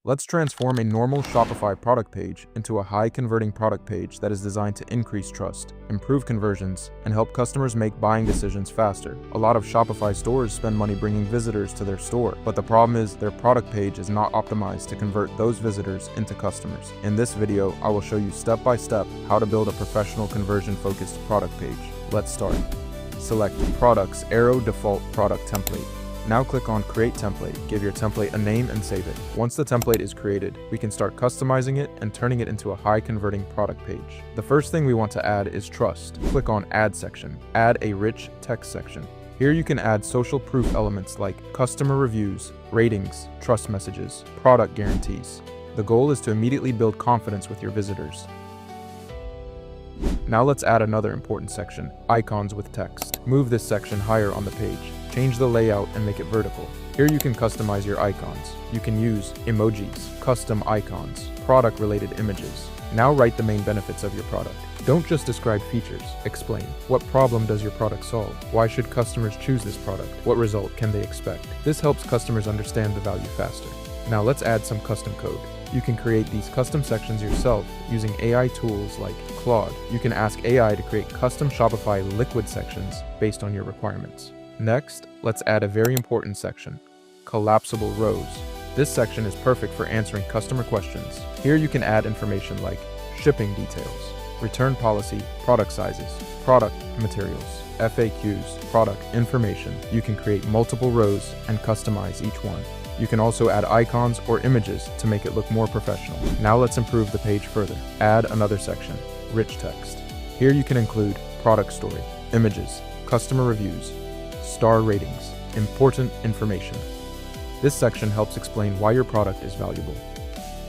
Let's transform a normal Shopify product page into a high-converting product page that is designed to increase trust, improve conversions, and help customers make buying decisions faster. A lot of Shopify stores spend money bringing visitors to their store, but the problem is their product page is not optimized to convert those visitors into customers. In this video, I will show you step-by-step how to build a professional conversion-focused product page. Let's start. Select Products Arrow Default Product Template. Now click on Create Template, give your template a name and save it. Once the template is created, we can start customizing it and turning it into a high-converting product page. The first thing we want to add is trust. Click on Add section. Add a rich text section. Here you can add social proof elements like customer reviews, ratings, trust messages, product guarantees. The goal is to immediately build confidence with your visitors. Now let's add another important section, icons with text. Move this section higher on the page. Change the layout and make it vertical. Here you can customize your icons. You can use emojis, custom icons, product-related images. Now write the main benefits of your product. Don't just describe features, explain. What problem does your product solve? Why should customers choose this product? What result can they expect? This helps customers understand the value faster. Now let's add some custom code. You can create these custom sections yourself using AI tools like Claude. You can ask AI to create custom Shopify liquid sections based on your requirements. Next, let's add a very important section, collapsible rows. This section is perfect for answering customer questions. Here you can add information like shipping details, return policy, product sizes, product materials, FAQs, product information. You can create multiple rows and customize each one. You can also add icons or images to make it look more professional. Now let's improve the page further. Add another section, rich text. Here you can include product story, images, customer reviews, star ratings, important information. This section helps explain why your product is valuable.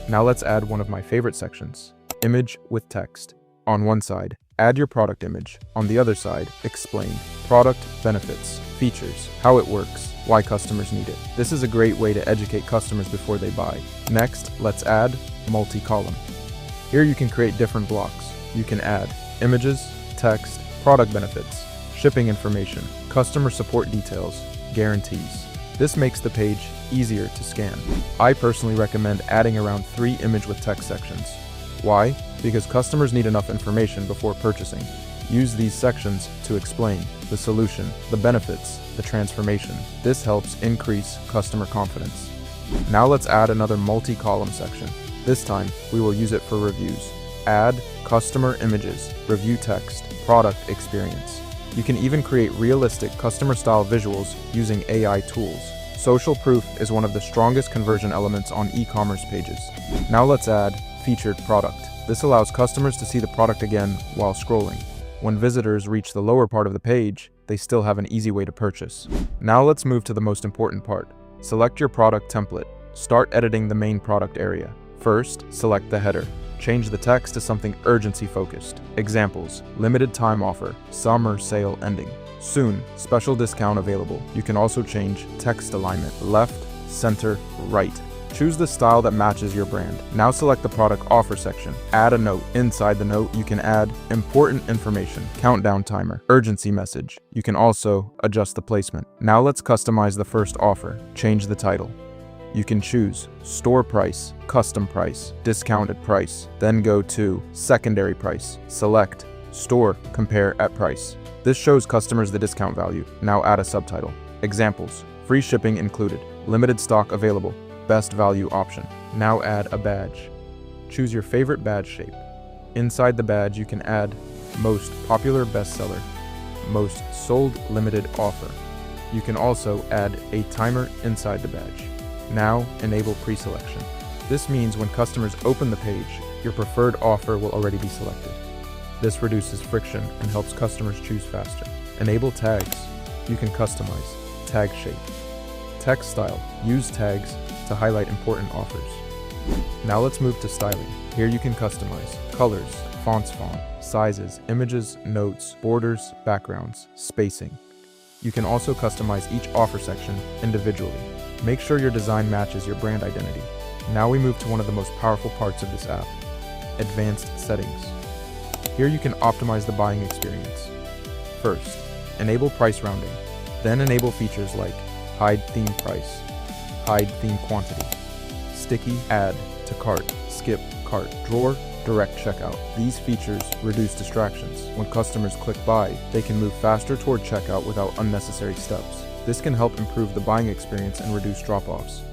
Now let's add one of my favorite sections, image with text. On one side, add your product image. On the other side, explain product benefits, features, how it works, why customers need it. This is a great way to educate customers before they buy. Next, let's add multi-column. Here you can create different blocks. You can add images, text, product benefits, shipping information, customer support details, guarantees. This makes the page easier to scan. I personally recommend adding around 3 image with text sections. Why? Because customers need enough information before purchasing. Use these sections to explain the solution, the benefits, the transformation. This helps increase customer confidence. Now let's add another multi-column section. This time, we will use it for reviews. Add customer images, review text, product experience. You can even create realistic customer-style visuals using AI tools. Social proof is one of the strongest conversion elements on e-commerce pages. Now let's add featured product. This allows customers to see the product again while scrolling. When visitors reach the lower part of the page, they still have an easy way to purchase. Now let's move to the most important part. Select your product template. Start editing the main product area. First, select the header. Change the text to something urgency-focused. Examples, limited time offer, summer sale ending. Soon, special discount available. You can also change text alignment, left, center, right. Choose the style that matches your brand. Now select the product offer section. Add a note. Inside the note, you can add important information, countdown timer, urgency message. You can also adjust the placement. Now let's customize the first offer. Change the title. You can choose store price, custom price, discounted price, then go to secondary price. Select store, compare at price. This shows customers the discount value. Now add a subtitle. Examples, free shipping included, limited stock available, best value option. Now add a badge. Choose your favorite badge shape. Inside the badge, you can add most popular bestseller, most sold limited offer. You can also add a timer inside the badge. Now enable pre-selection. This means when customers open the page, your preferred offer will already be selected. This reduces friction and helps customers choose faster. Enable tags. You can customize tag shape. Text style. Use tags to highlight important offers. Now let's move to styling. Here you can customize colors, font, sizes, images, notes, borders, backgrounds, spacing. You can also customize each offer section individually. Make sure your design matches your brand identity. Now we move to one of the most powerful parts of this app, advanced settings. Here you can optimize the buying experience. First, enable price rounding. Then enable features like hide theme price, hide theme quantity, sticky, add to cart, skip cart, drawer, direct checkout. These features reduce distractions. When customers click buy, they can move faster toward checkout without unnecessary steps. This can help improve the buying experience and reduce drop-offs.